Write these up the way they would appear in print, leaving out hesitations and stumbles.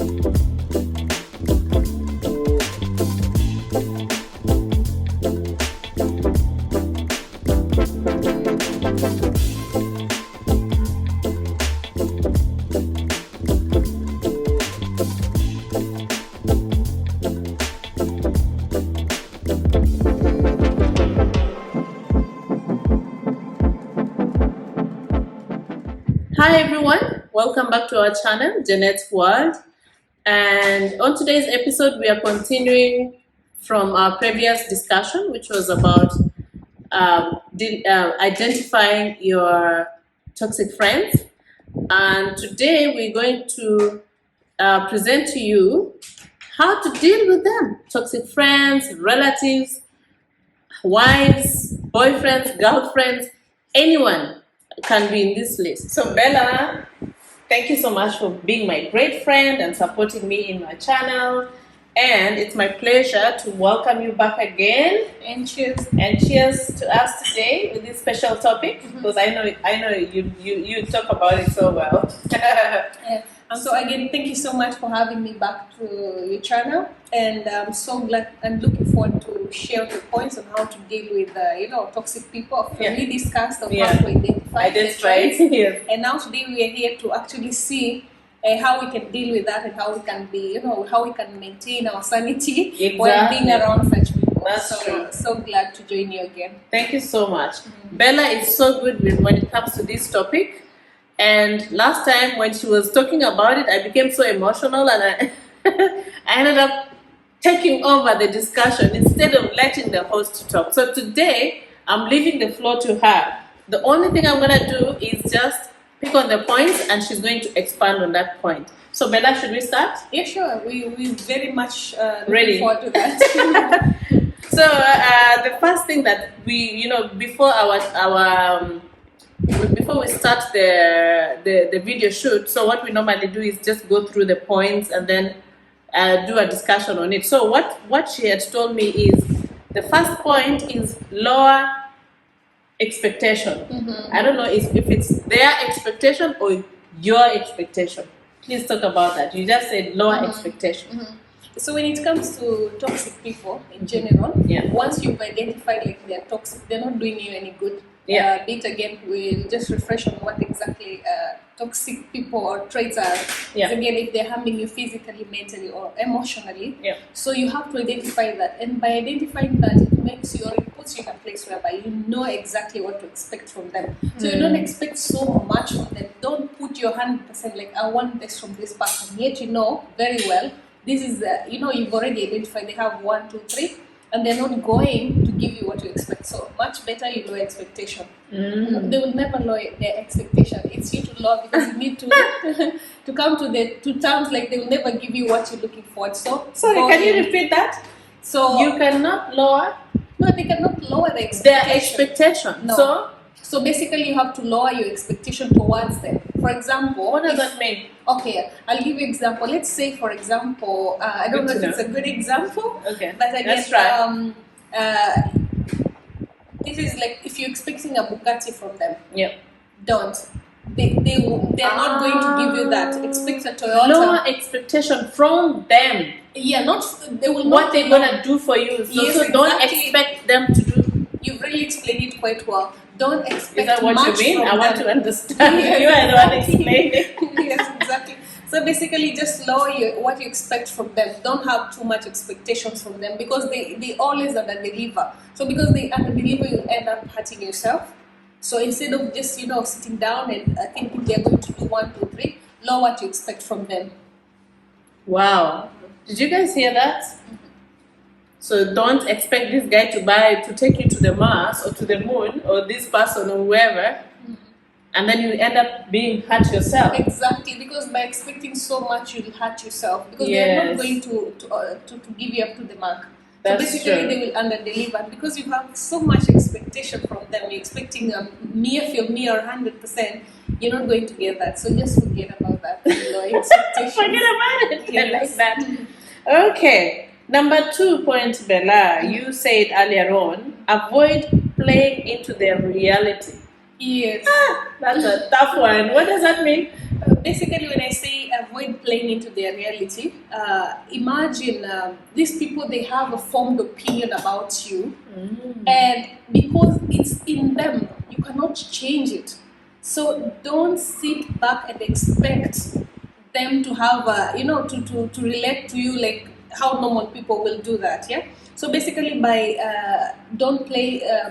Hi everyone, welcome back to our channel, Jeanette's World. And on today's episode, we are continuing from our previous discussion, which was about identifying your toxic friends. And today we're going to present to you how to deal with them. Toxic friends, relatives, wives, boyfriends, girlfriends, anyone can be in this list. So Bella, thank you so much for being my great friend and supporting me in my channel. And it's my pleasure to welcome you back again. And cheers. And cheers to us today with this special topic, because I know you talk about it so well. Yeah. And so again, thank you so much for having me back to your channel, and I'm so glad and looking forward to share the points on how to deal with toxic people. We discussed on how to identify it. Yes. And now today we are here to actually see how we can deal with that and how we can be, how we can maintain our sanity while being around such people. That's true. So glad to join you again. Thank you so much. Bella is so good when it comes to this topic. And last time when she was talking about it, I became so emotional, and I ended up taking over the discussion instead of letting the host talk. So today, I'm leaving the floor to her. The only thing I'm going to do is just pick on the points, and she's going to expand on that point. So Bella, should we start? Yeah, sure. We very much ready forward to that. So the first thing that we, before before we start the video shoot, so what we normally do is just go through the points and then do a discussion on it. So what she had told me is the first point is lower expectation. I don't know if it's their expectation or your expectation. Please talk about that. You just said lower expectation. So when it comes to toxic people in general, once you've identified like they're toxic, they're not doing you any good. Bit again, we'll just refresh on what exactly toxic people or traits are. Again, if they're harming you physically, mentally, or emotionally. So you have to identify that, and by identifying that, it makes you, or it puts you in a place whereby you know exactly what to expect from them. So you don't expect so much from them. Don't put your 100% like I want this from this person. Yet you know very well this is you've already identified they have 1, 2, 3. And they're not going to give you what you expect. So much better you lower expectation. They will never lower their expectation. It's you to lower, because you need to to come to terms like they will never give you what you're looking for. So sorry, can you repeat that? So you cannot lower. No, they cannot lower the expectation. Their expectation. No. So basically, you have to lower your expectation towards them. For example, what does that mean? Okay, I'll give you an example. Let's say, for example, I don't know if it's a good example. Okay, but again, let's try. This is like if you're expecting a Bugatti from them. Don't. They're not going to give you that. Expect a Toyota. Lower expectation from them. They will. What they're gonna do for you. So don't expect them to do. You've really explained it quite well. Don't expect. Is that what much you mean? from I want them. to understand. You are the one explaining. Yes, exactly. So basically, just lower what you expect from them. Don't have too much expectations from them, because they always under-deliver. So because they under-deliver, you end up hurting yourself. So instead of just sitting down and thinking they're going to do 1, 2, 3, lower what you expect from them. Wow! Did you guys hear that? So don't expect this guy to take you to the Mars or to the moon, or this person or whoever, and then you end up being hurt yourself. Exactly, because by expecting so much, you'll hurt yourself, because they're not going to give you up to the mark. That's so basically, true. They will under-deliver, because you have so much expectation from them. You're expecting a mere 100%. You're not going to get that. So just forget about that. Expectations. Forget about it. Yes. I like that. Okay. Number 2 point, Bella, you said earlier on, avoid playing into their reality. Yes. That's a tough one. What does that mean? Basically, when I say avoid playing into their reality. Imagine these people, they have a formed opinion about you, and because it's in them, you cannot change it. So don't sit back and expect them to have, to relate to you like how normal people will do that. Yeah. So basically, by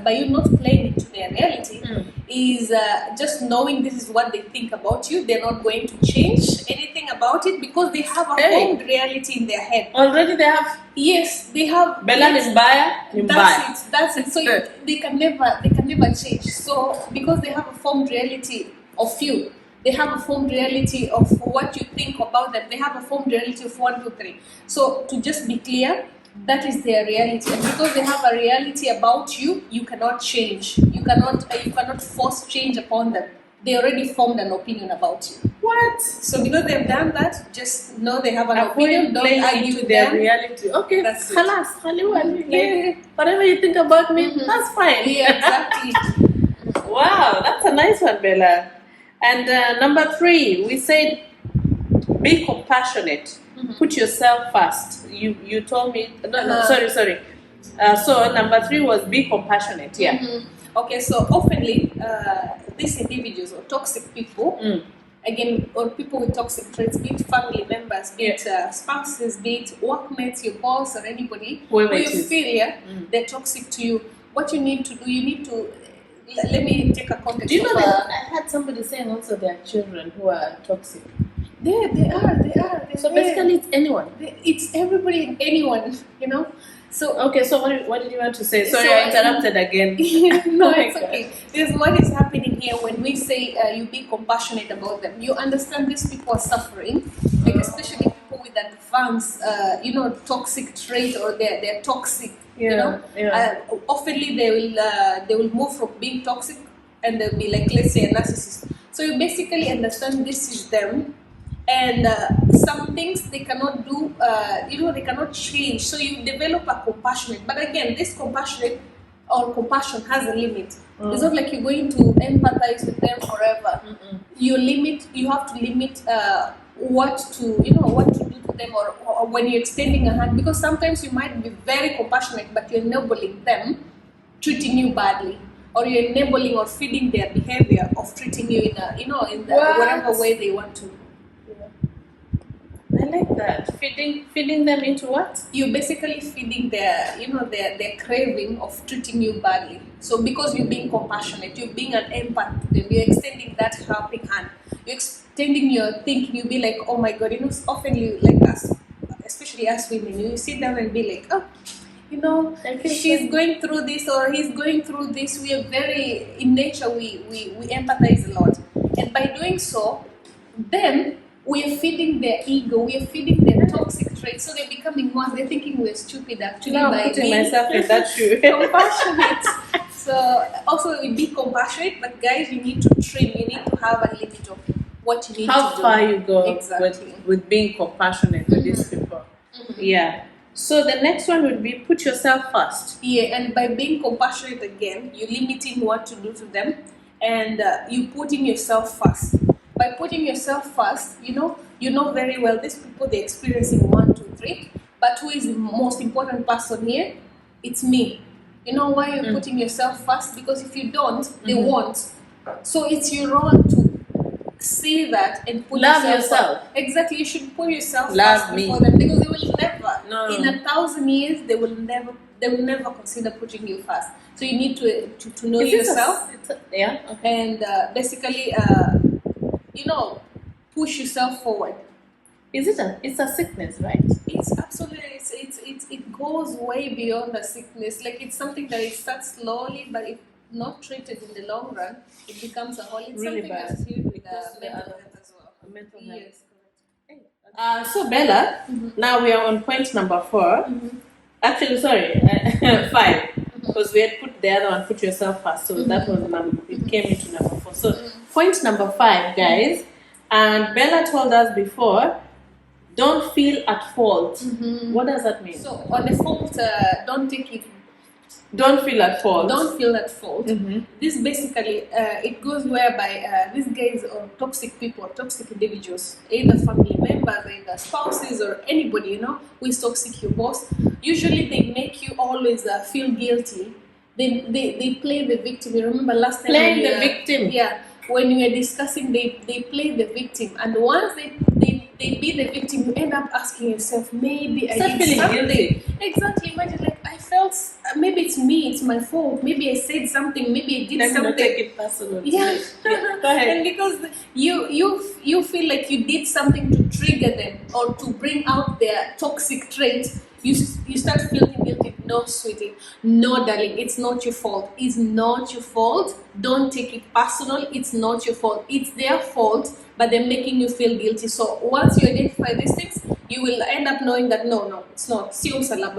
by you not playing into their reality, is just knowing this is what they think about you. They're not going to change anything about it because they have a formed reality in their head. Already they have. Yes, they have. Bella Nimbaya. That's it. So they can never change. So because they have a formed reality of you, they have a formed reality of what you think about them. They have a formed reality of 1, 2, 3. So to just be clear, that is their reality, and because they have a reality about you, you cannot change. You cannot force change upon them. They already formed an opinion about you. What? So because they've done that, just know they have an opinion. Don't argue with their them. reality. Okay, that's it. Whatever you think about me, that's fine. Yeah, exactly. Wow, that's a nice one, Bella. And number 3, we said be compassionate. Put yourself first. You told me. No, sorry. So number 3 was be compassionate. Yeah. Okay, so oftenly these individuals or toxic people, again, or people with toxic traits, be it family members, be it spouses, be it workmates, your boss, or anybody who you feel they're toxic to you. What you need to do, let me take a context. Do you know that I had somebody saying also there are children who are toxic? They are. So basically, it's anyone. It's everybody and anyone, So okay. So what did you want to say? Sorry, I interrupted again. No, it's okay. Because what is happening here when we say you be compassionate about them, you understand these people are suffering, like especially people with advanced, toxic trait, or they're toxic. Oftenly they will move from being toxic and they'll be like, let's say, a narcissist. So you basically understand this is them. And some things they cannot do, they cannot change. So you develop a compassionate. But again, this compassion has a limit. It's not like you're going to empathize with them forever. You have to limit what to do to them, or when you're extending a hand, because sometimes you might be very compassionate, but you're enabling them treating you badly, or you're enabling or feeding their behavior of treating you in whatever way they want to. I like that. Feeding them into what? You're basically feeding their craving of treating you badly. So because you're being compassionate, you're being an empath to them, you're extending that helping hand. You're extending your thinking. You'll be like, oh my God, often you like us, especially us women, you sit down and be like, oh, she's going through this or he's going through this. We are very, in nature, we empathize a lot. And by doing so, then we are feeding their ego, we are feeding their toxic traits, so they're becoming worse. They're thinking we're stupid actually. No, I'm putting myself in that shoe. Compassionate. So also be compassionate, but guys, you need to trim. You need to have a limit of what you need to do. How far you go exactly with being compassionate with these people. Yeah. So the next one would be put yourself first. Yeah, and by being compassionate again, you're limiting what to do to them, and you putting yourself first. By putting yourself first, you know very well these people, they're experiencing 1, 2, 3, but who is the most important person here? It's me. You know why you're putting yourself first? Because if you don't, they won't. So it's your role to see that and put yourself. Exactly, you should put yourself first before them, because they will never, in 1,000 years, they will never consider putting you first. So you need to know yourself. And basically, push yourself forward. It's a sickness, right? It's absolutely, it goes way beyond a sickness. Like, it's something that it starts slowly, but if not treated in the long run, it becomes a whole. It's really something bad. that's to do with mental health as well. Mental health. Yes. So Bella, now we are on point number 4. Actually, sorry, 5, because we had put the other one, put yourself first. So that was it came into number 4. So point number 5, guys. And Bella told us before, don't feel at fault. What does that mean? So on the fault, don't take it Don't feel at fault. Don't feel at fault. This basically, it goes whereby these guys or toxic people, toxic individuals, either family members, either spouses, or anybody, you know, who is toxic, your boss, usually they make you always feel guilty. They play the victim. You remember last time? Playing the victim. Yeah. When we were discussing, they play the victim. And once they be the victim, you end up asking yourself, maybe I did something. Guilty. Exactly. Imagine, like, I felt, maybe it's me, it's my fault. Maybe I said something, maybe I did something. Not take it personal. Yeah. Yeah. Go ahead. And because you feel like you did something to trigger them or to bring out their toxic traits, you start feeling guilty. No, sweetie, no, darling, it's not your fault. It's not your fault. Don't take it personal. It's not your fault. It's their fault, but they're making you feel guilty. So once you identify these things, you will end up knowing that no, it's not. I'm not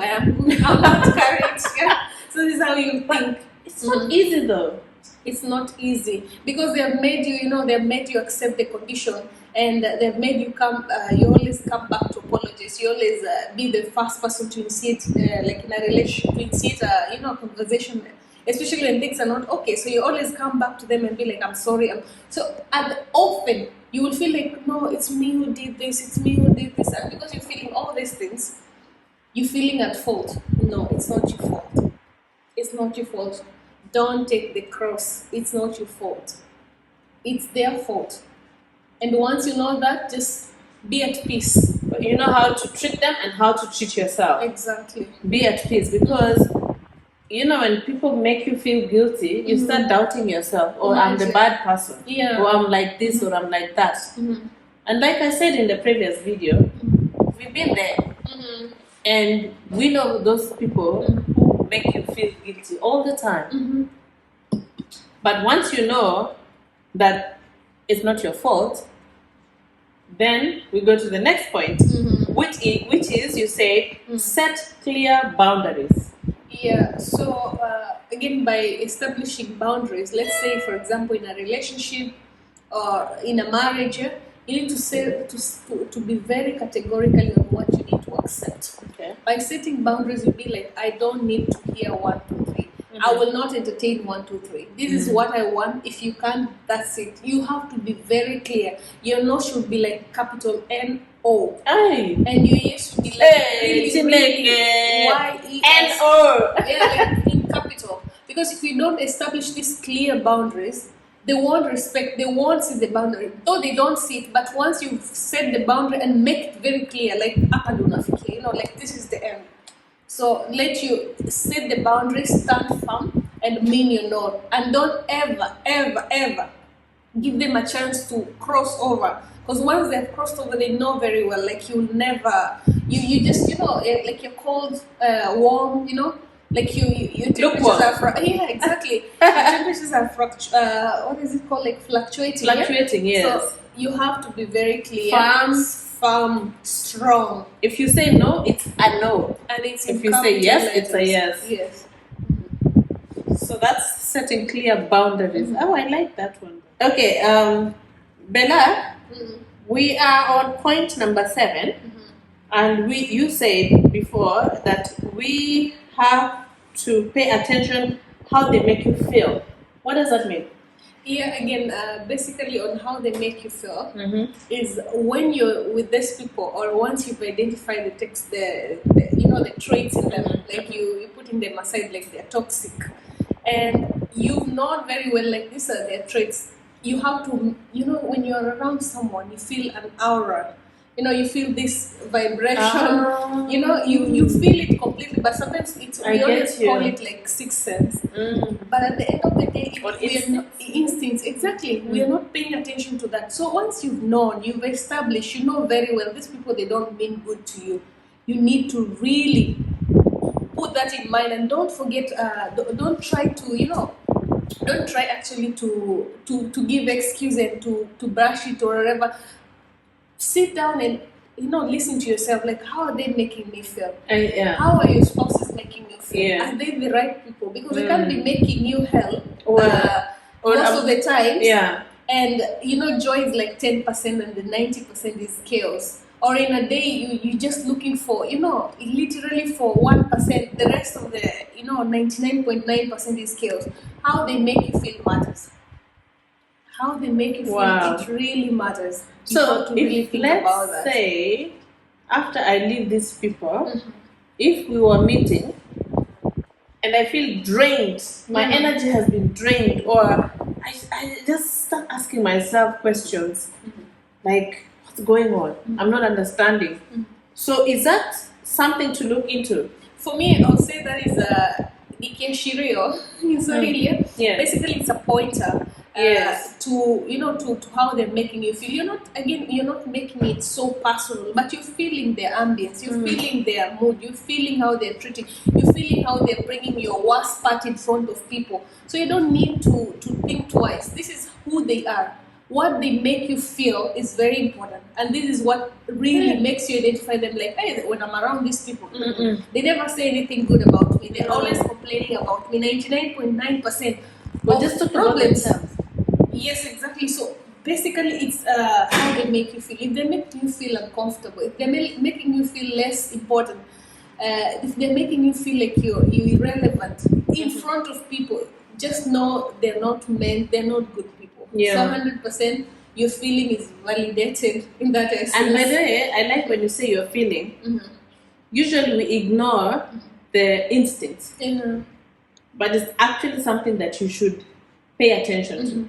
carried. Yeah. So this is how you think. It's not easy though. It's not easy because they have made you, they've made you accept the condition, and they've made you come. You always come back to apologize. You always be the first person to initiate, like in a relationship, to initiate a conversation, especially when things are not okay. So you always come back to them and be like, "I'm sorry." So often you will feel like, "No, it's me who did this. It's me who did this," and because you're feeling all these things, you're feeling at fault. No, it's not your fault. It's not your fault. Don't take the cross. It's not your fault. It's their fault. And once you know that, just be at peace. But you know how to treat them and how to treat yourself. Exactly. Be at peace, because when people make you feel guilty, you start doubting yourself. Or I'm the bad person. Yeah. Or I'm like this, or I'm like that. And like I said in the previous video, we've been there. And we know those people who make you feel guilty all the time. But once you know that it's not your fault, then we go to the next point, which is you say, set clear boundaries. Yeah, so again, by establishing boundaries, let's say, for example, in a relationship or in a marriage, you need to say to be very categorical on what you need to accept. Okay. By setting boundaries, you'll be like, I don't need to hear 1, 2, 3. I will not entertain 1, 2, 3. This is what I want. If you can't, that's it. You have to be very clear. Your no should be like capital N-O. Aye. And your yes should be like really Y-E-S. Yeah, like in capital. Because if you don't establish these clear boundaries, they won't respect, they won't see the boundary. Though they don't see it, but once you set the boundary and make it very clear, like like this is the end. So let you set the boundary, stand firm, and mean your no. And don't ever, ever, ever give them a chance to cross over. Because once they've crossed over, they know very well, like you'll never, you just, like you're cold, warm, like your temperatures are, yeah, exactly. Your temperatures are, what is it called, like fluctuating. Fluctuating, yeah? yes. So you have to be very clear. Firm, strong. If you say no, it's a no. And it's if you say yes, it's a yes. Yes. So that's setting clear boundaries. Oh, I like that one. Okay, Bella, we are on point number 7, and you said before that we have to pay attention how they make you feel. What does that mean? Yeah, again, basically on how they make you feel is when you're with these people, or once you've identified the traits in them, like you're putting them aside, like they're toxic, and you've known very well, like these are their traits. You have to, when you're around someone, you feel an aura. You feel this vibration. You feel it completely, but sometimes we always call it like sixth sense. But at the end of the day, instincts. Exactly. We are not paying attention to that. So once you've known, you've established, you know very well these people, they don't mean good to you. You need to really put that in mind, and don't forget. Don't try to don't try actually to give excuse and to brush it or whatever. Sit down and listen to yourself, like, how are they making me feel? How are your spouses making you feel? Are they the right people? Because they can't be making you hell most of the time. And joy is like 10% and the 90% is chaos. or in a day you're just looking for, literally for 1%, the rest of the 99.9% is chaos. How they make you feel matters. How they make you feel, it really matters. You have to really think about that. Let's say after I leave these people, if we were meeting and I feel drained, my energy has been drained, or I just start asking myself questions like, what's going on? I'm not understanding. So is that something to look into? For me, I'll say that is a Ikeshirio in Swahili. Basically, it's a pointer to how they're making you feel. You're not making it so personal, but you're feeling their ambience, you're feeling their mood, you're feeling how they're treating, you're feeling how they're bringing your worst part in front of people. So you don't need to think twice. This is who they are. What they make you feel is very important, and this is what really makes you identify them. Like, hey, when I'm around these people, they never say anything good about me. They're always complaining about me. 99.9% but just to problems. Yes, exactly. So basically, it's how they make you feel. If they make you feel uncomfortable, if they're making you feel less important, if they're making you feel like you're irrelevant in front of people, just know they're not good people. So 100% your feeling is validated in that essence. And by the way, I like when you say your feeling. Usually we ignore the instincts, but it's actually something that you should pay attention to.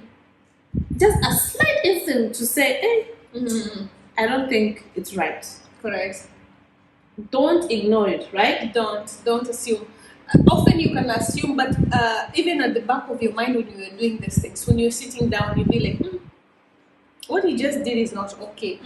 Just a slight instinct to say, hey, I don't think it's right. Correct. Don't ignore it, right? Don't assume. Often you can assume, but even at the back of your mind when you're doing these things, when you're sitting down, you'll be like, what he just did is not okay.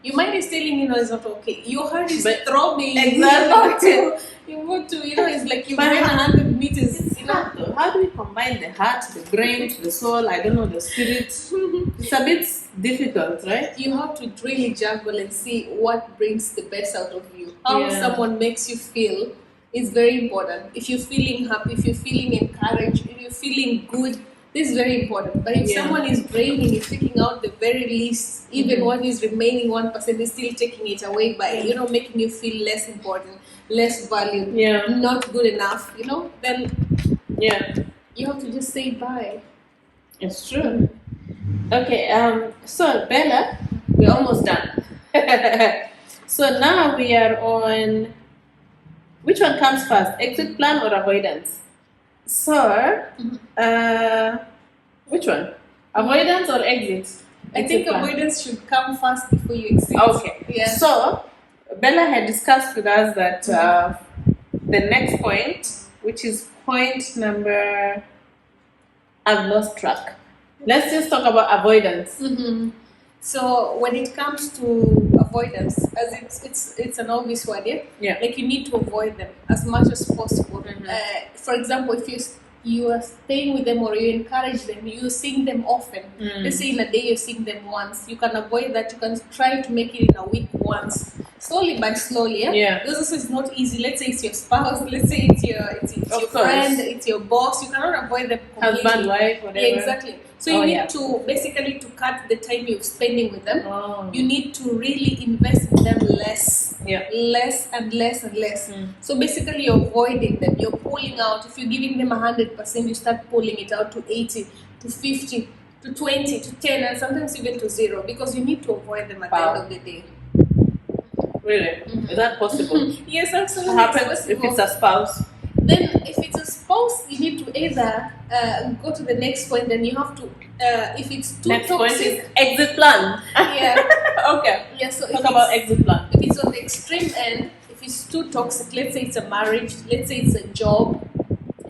Your mind is telling you, it's not okay. Your heart is throbbing. Exactly. You want to, it's like you ran 100 meters. How do we combine the heart, the brain, the soul, I don't know, the spirit? It's a bit difficult, right? You have to really juggle and see what brings the best out of you. How someone makes you feel is very important. If you're feeling happy, if you're feeling encouraged, if you're feeling good, this is very important. But if someone is draining, is taking out the very least, even what is remaining 1% is still taking it away by, making you feel less important, less valued, not good enough, then you have to just say bye. It's true. Okay, so Bella, we're almost done. So now we are on, which one comes first, exit plan or avoidance? So, which one? Avoidance or exit? I think avoidance should come first before you exit. Okay. Yeah. So, Bella had discussed with us that the next point, which is point number, I've lost track. Let's just talk about avoidance. So when it comes to avoidance, as it's an obvious word, like you need to avoid them as much as possible. For example, if you are staying with them or you encourage them, you're seeing them often. Let's say in a day you're seeing them once. You can avoid that. You can try to make it in a week once, slowly but slowly. Because also it's not easy. Let's say it's your spouse. Let's say it's your friend. It's your boss. You cannot avoid them completely. Husband, wife, whatever. Yeah, exactly. So you need to basically to cut the time you're spending with them. You need to really invest in them less and less and less. So basically you're avoiding them. You're pulling out. If you're giving them 100%, you start pulling it out to 80, to 50, to 20, to 10, and sometimes even to 0, because you need to avoid them at the end of the day. Really? Is that possible? Yes, absolutely. What happens if it's a spouse? Then if it's a spouse, you need to either go to the next point, then you have to, if it's too next toxic. Point is exit plan. Okay. Yeah, so talk about exit plan. If it's on the extreme end, if it's too toxic, let's say it's a marriage, let's say it's a job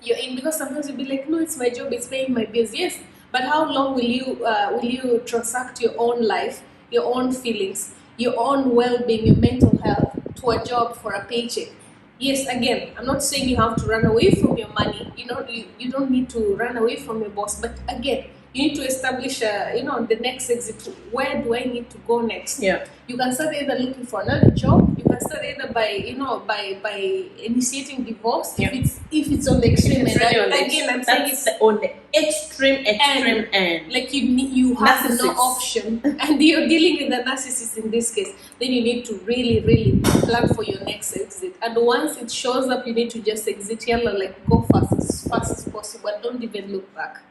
you're in, because sometimes you'll be like, no, it's my job, it's paying my bills. Yes, but how long will you transact your own life, your own feelings, your own well-being, your mental health to a job for a paycheck? Yes, again, I'm not saying you have to run away from your money. You don't need to run away from your boss. But again, you need to establish, the next exit. Where do I need to go next? Yeah. You can start either looking for another job. You can start either by initiating divorce if it's on the extreme end. I'm saying it's on the extreme end. Like you have no option, and you're dealing with a narcissist in this case. Then you need to really, really plan for your next exit. And once it shows up, you need to just exit. Like go as fast as possible. Don't even look back.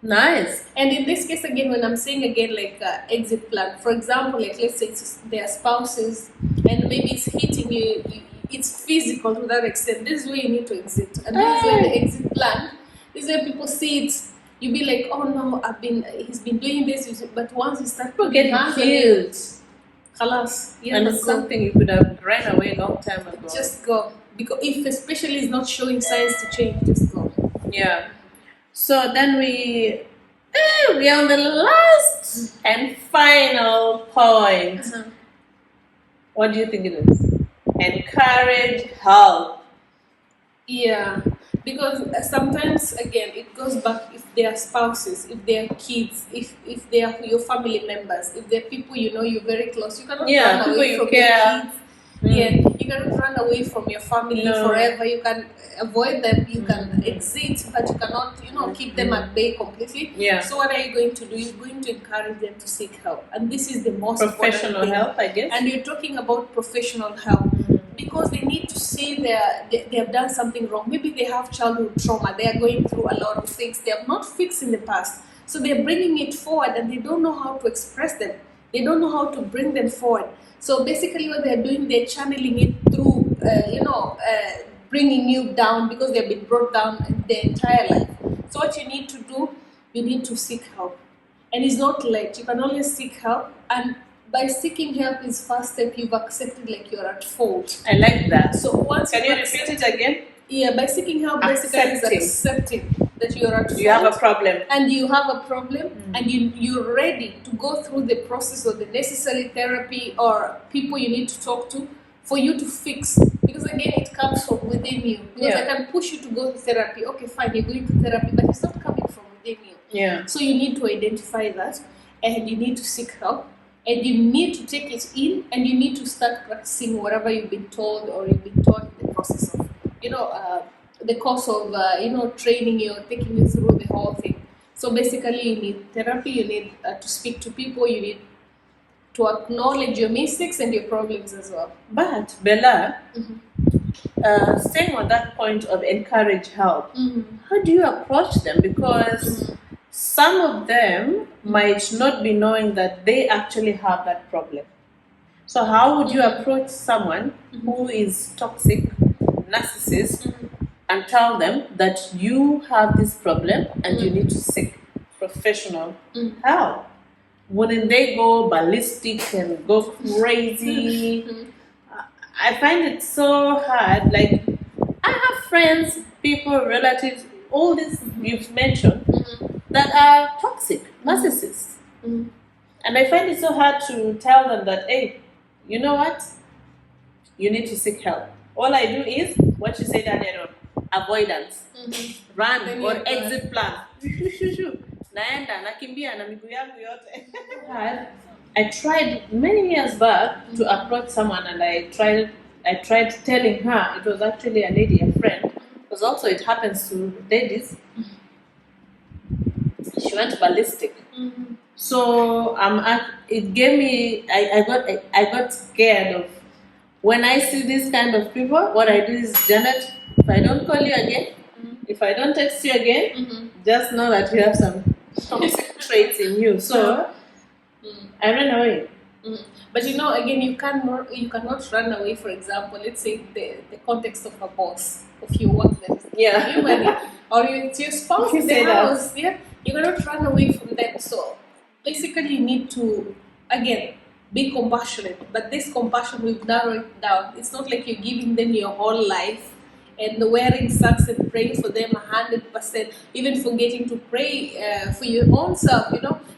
Nice. And in this case, again, when I'm saying like exit plan, for example, like let's say it's their spouses, and maybe it's hitting you, it's physical to that extent. This is where you need to exit, and this is where the exit plan. This is where people see it. You be like, oh no, he's been doing this, but once you start getting killed, khalas, and it's something you could have ran away a long time ago. Just go, because if especially is not showing signs to change, just go. Yeah. So then we are on the last and final point. What do you think it is? Encourage help. Yeah, because sometimes again it goes back, if they are spouses, if they are kids, if they are your family members, if they're people you're very close, you cannot run away from your kids. Yeah, you cannot run away from your family forever. You can avoid them, you can exit, but you cannot, keep them at bay completely. Yeah. So what are you going to do? You're going to encourage them to seek help, and this is the most professional help, I guess. And you're talking about professional help because they need to see they have done something wrong. Maybe they have childhood trauma. They are going through a lot of things they have not fixed in the past, so they're bringing it forward, and they don't know how to express them. They don't know how to bring them forward. So basically what they're doing, they're channeling it through, bringing you down because they've been brought down their entire life. So what you need to do, you need to seek help. And it's not late. You can always seek help. And by seeking help is first step, you've accepted like you're at fault. I like that. So once Can you repeat it again? Yeah, by seeking help, basically is accepting that you're at fault. You have a problem. And you have a problem, and you're ready to go through the process of the necessary therapy or people you need to talk to for you to fix. Because again, it comes from within you. Because I can push you to go to therapy. Okay, fine, you're going to therapy, but it's not coming from within you. Yeah. So you need to identify that, and you need to seek help, and you need to take it in, and you need to start practicing whatever you've been told or you've been taught in the process of the course of training you, taking you through the whole thing. So basically you need therapy, you need to speak to people, you need to acknowledge your mistakes and your problems as well. But Bella, staying on that point of encourage help, how do you approach them? Because some of them might not be knowing that they actually have that problem. So how would you approach someone who is toxic, narcissist, and tell them that you have this problem and you need to seek professional help? Wouldn't they go ballistic and go crazy? I find it so hard. Like, I have friends, people, relatives, all this you've mentioned that are toxic, narcissists. And I find it so hard to tell them that, hey, you know what? You need to seek help. All I do is what you said earlier on, avoidance, run or exit plan. Naenda nakimbia na miguu yangu yote. I tried many years back to approach someone, and I tried telling her. It was actually a lady, a friend, because also it happens to ladies. She went ballistic. So it gave me. I got scared of. When I see this kind of people, what I do is, Janet, if I don't call you again, if I don't text you again, just know that you have some toxic traits in you. So I ran away. But again, you cannot run away. For example, let's say the context of a boss, of your work, or it's your spouse in the house. Yeah, you cannot run away from them. So basically, you need to again be compassionate, but this compassion will narrow it down. It's not like you're giving them your whole life and wearing socks and praying for them 100%, even forgetting to pray for your own self.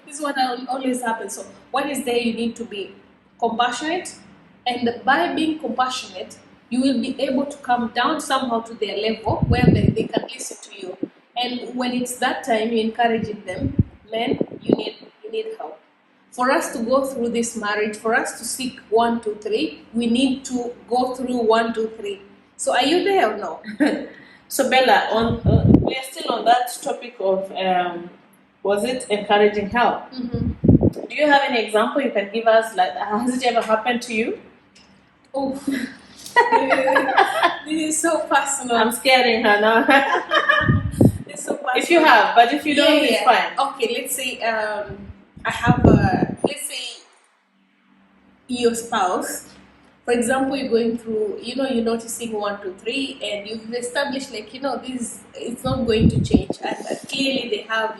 This is what always happens. So what is there? You need to be compassionate, and by being compassionate, you will be able to come down somehow to their level where they can listen to you. And when it's that time, you're encouraging them, men, you need help. For us to go through this marriage, for us to seek 1, 2, 3, we need to go through 1, 2, 3. So are you there or no? So Bella, we are still on that topic of was it encouraging help? Do you have any example you can give us? Like, has it ever happened to you? Oh, this is so personal. I'm scaring her now. It's so personal. If you have, but if you don't, it's fine. Okay, let's say I have let's say your spouse. For example, you're going through, you're noticing 1, 2, 3, and you've established this, it's not going to change, and clearly they have,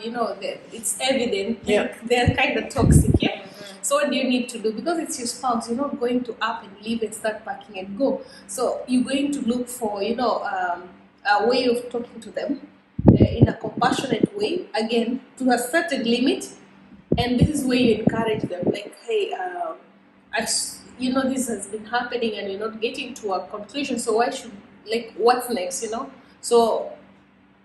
it's evident, they're kind of toxic, yeah. So what do you need to do? Because it's your spouse, you're not going to up and leave and start packing and go. So you're going to look for, a way of talking to them in a compassionate way, again, to a certain limit, and this is where you encourage them, like, hey, this has been happening and you're not getting to a conclusion, so why should, what's next, So,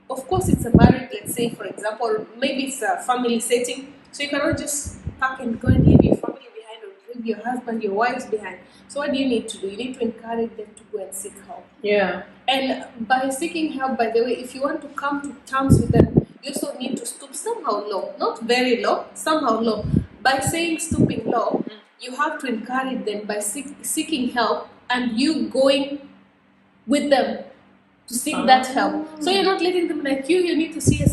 of course, it's a marriage, let's say, for example, maybe it's a family setting, so you cannot just pack and go and leave your family behind or leave your husband, your wives behind. So what do you need to do? You need to encourage them to go and seek help. Yeah. And by seeking help, by the way, if you want to come to terms with them, you also need to stoop somehow low, not very low, somehow low. By saying stooping low, you have to encourage them by seeking help and you going with them to seek that help. So you're not letting them you need to see a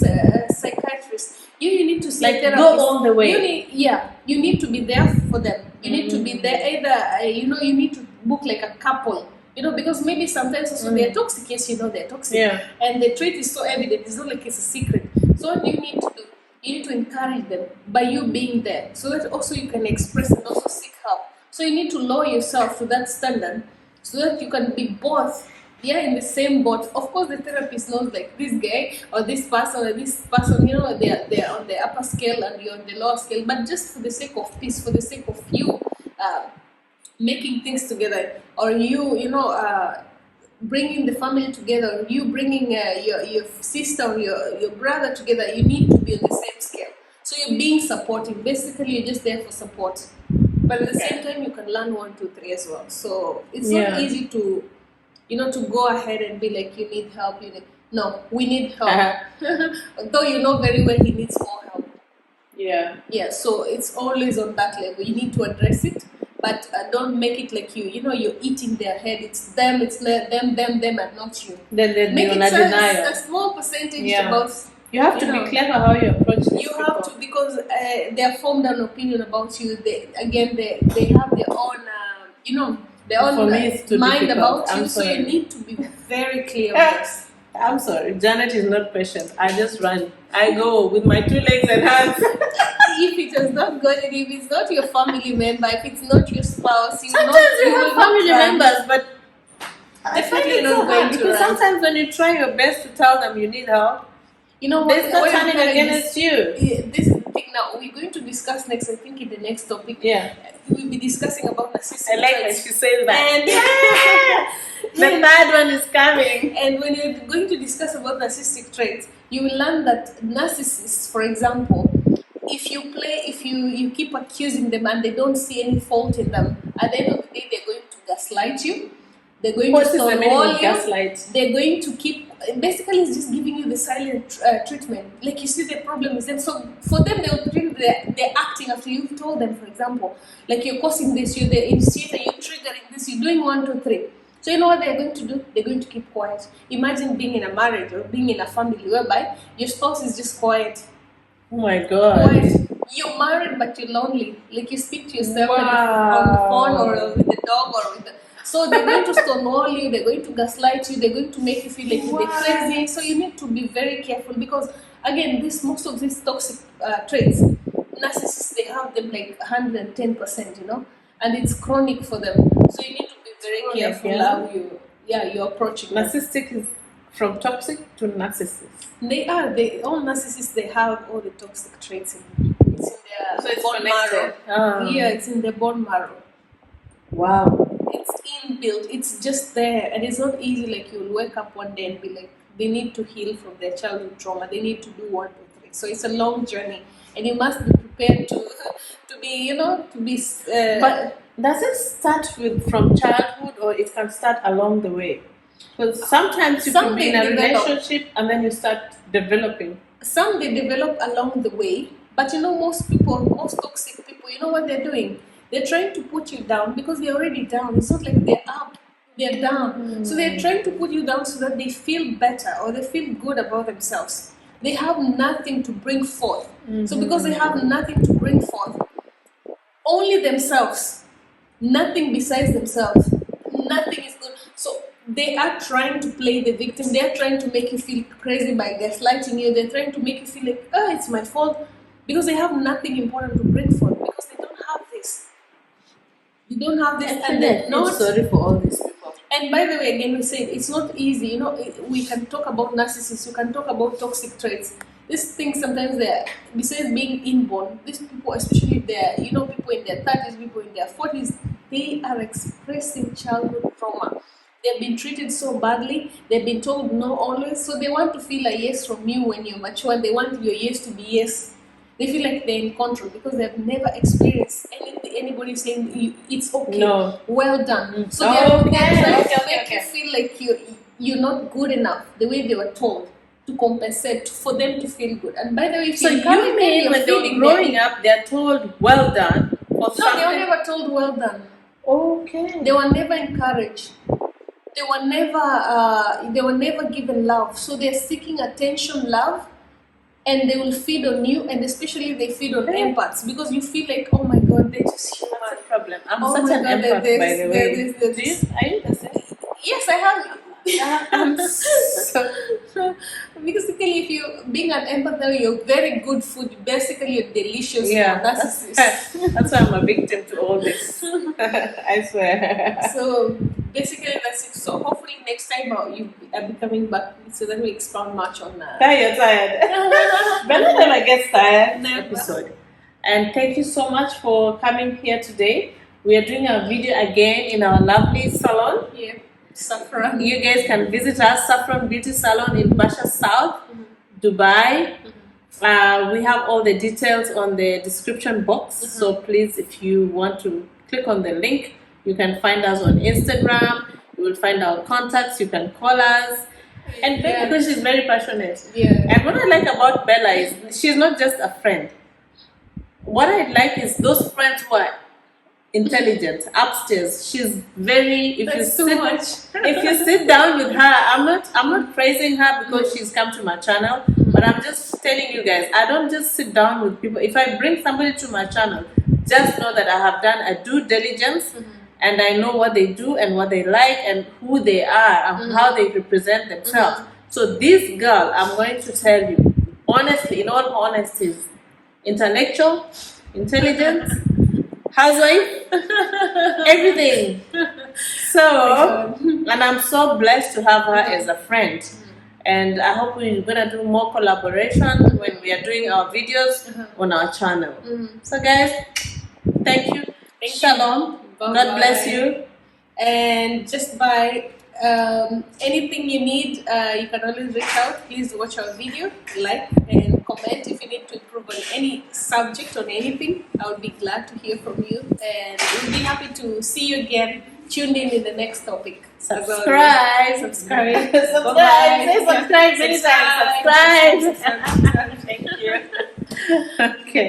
psychiatrist. You need to see a therapist. Go all the way. You need to be there for them. You need to be there either, you need to book like a couple. Because maybe sometimes also they're toxic. Yes, they're toxic. Yeah. And the trait is so evident. It's not like it's a secret. So what do you need to do? You need to encourage them by you being there, so that also you can express and also seek help. So you need to lower yourself to that standard, so that you can be both, in the same boat. Of course, the therapist knows like this guy or this person, they're on the upper scale and you're on the lower scale. But just for the sake of peace, for the sake of you making things together, or bringing the family together, you bringing your sister or your brother together, you need to be on the same scale. So you're being supportive. Basically, you're just there for support. But at the same time, you can learn 1, 2, 3 as well. So it's not easy to, to go ahead and be like, you need help. No, we need help. Though you know very well he needs more help. Yeah. Yeah, so it's always on that level. You need to address it. But don't make it like you're eating their head. It's them, them, and not you. Then they'll make be on it a a small percentage about. You have to be clever how you approach this. You have to, because they have formed an opinion about you. They have their own, their own mind about you. So you need to be very clear with this. I'm sorry, Janet is not patient. I just run. I go with my 2 legs and hands. If it has not got it, if it's not your family member, if it's not your spouse, sometimes you have family members, but definitely not going to because sometimes when you try your best to tell them you need help, they start turning against you. This is the thing now. We're going to discuss next, I think, in the next topic. Yeah. We'll be discussing about narcissism. I like when she says that. And the third one is coming. And when you're going to discuss about narcissistic traits, you will learn that narcissists, for example, if you keep accusing them and they don't see any fault in them, at the end of the day, they're going to gaslight you. They're going to stonewall you. Gaslight? They're going to basically it's just giving you the silent treatment. Like, you see the problem is them. So for them, they're acting after you've told them, for example, like, you're causing this, you're the initiator, you're triggering this, you're doing 1, 2, 3. So you know what they're going to do? They're going to keep quiet. Imagine being in a marriage or being in a family whereby your spouse is just quiet. Oh my God. Quiet. You're married but you're lonely. Like, you speak to yourself on the phone or with the dog or with the... So they're going to stonewall you, they're going to gaslight you, they're going to make you feel like you're crazy. So you need to be very careful, because again, most of these toxic traits, narcissists, they have them like 110%, and it's chronic for them. So you need to be very careful how you're approaching them. Narcissistic is from toxic to narcissist. All narcissists, they have all the toxic traits in them. It's in their bone marrow. Yeah, it's in their bone marrow. Wow. It's inbuilt, it's just there, and it's not easy. Like, you'll wake up one day and be like, they need to heal from their childhood trauma, they need to do 1, 2, So it's a long journey, and you must be prepared to be, But does it start from childhood, or it can start along the way? Because sometimes you can be in a relationship and then you start developing. Some they develop along the way, but most toxic people, you know what they're doing? They're trying to put you down because they're already down. It's not like they're up, they're down. So they're trying to put you down so that they feel better or they feel good about themselves. They have nothing to bring forth. So because they have nothing to bring forth, only themselves, nothing besides themselves, nothing is good. So they are trying to play the victim. They are trying to make you feel crazy by gaslighting you. They're trying to make you feel like, oh, it's my fault, because they have nothing important to bring forth, because they don't have this. They don't have this, and they're not sorry for all these people. And by the way, again, we said it's not easy. We can talk about narcissists. We can talk about toxic traits. These things sometimes they're, besides being inborn, these people, especially if they're, people in their 30s, people in their 40s, they are expressing childhood trauma. They've been treated so badly. They've been told no always. So they want to feel a yes from you when you're mature. And they want your yes to be yes. They feel like they're in control because they've never experienced anybody saying it's okay, no, well done. So they're trying to make you feel like you're not good enough the way they were told, to compensate for them to feel good. And by the way, so you mean when they're growing up, they're told well done for something? No, they were never told well done. Okay. They were never encouraged. They were never given love. So they're seeking attention, love, and they will feed on you, and especially they feed on empaths, because you feel like, oh my God, they're just human. That's a problem. I'm such an empath, by the way. Are you the same? Yes, I have. So basically, if you being an empath, you're very good food. Basically, you're delicious. Yeah, that's why I'm a victim to all this. I swear. So basically, that's it. So hopefully next time you are be coming back so that we expound much on. You're tired. Bella never gets tired. Never. Episode. And thank you so much for coming here today. We are doing a video again in our lovely salon. Yeah. SAFFRON. You guys can visit us, SAFFRON Beauty Salon in Basha South, Dubai. We have all the details on the description box. So please, if you want to click on the link, you can find us on Instagram. You will find our contacts. You can call us. And because she's very passionate. Yeah. And what I like about Bella is she's not just a friend. What I like is those friends who are intelligent upstairs. She's very, if you sit down with her, I'm not praising her because she's come to my channel, but I'm just telling you guys, I don't just sit down with people. If I bring somebody to my channel, just know that I have done a due diligence, and I know what they do and what they like and who they are and how they represent themselves. So this girl, I'm going to tell you honestly, in all honesty, intellectual, intelligent, housewife, everything. So, and I'm so blessed to have her as a friend. And I hope we're gonna do more collaboration when we are doing our videos on our channel. So guys, thank you. Shalom. Bye-bye. God bless you. And just by anything you need, you can always reach out. Please watch our video, like and comment if you need to improve on any subject or anything. I would be glad to hear from you, and we'll be happy to see you again. Tuned in the next topic. Subscribe. Subscribe. Subscribe. Say subscribe many times. Subscribe. Thank you. Okay.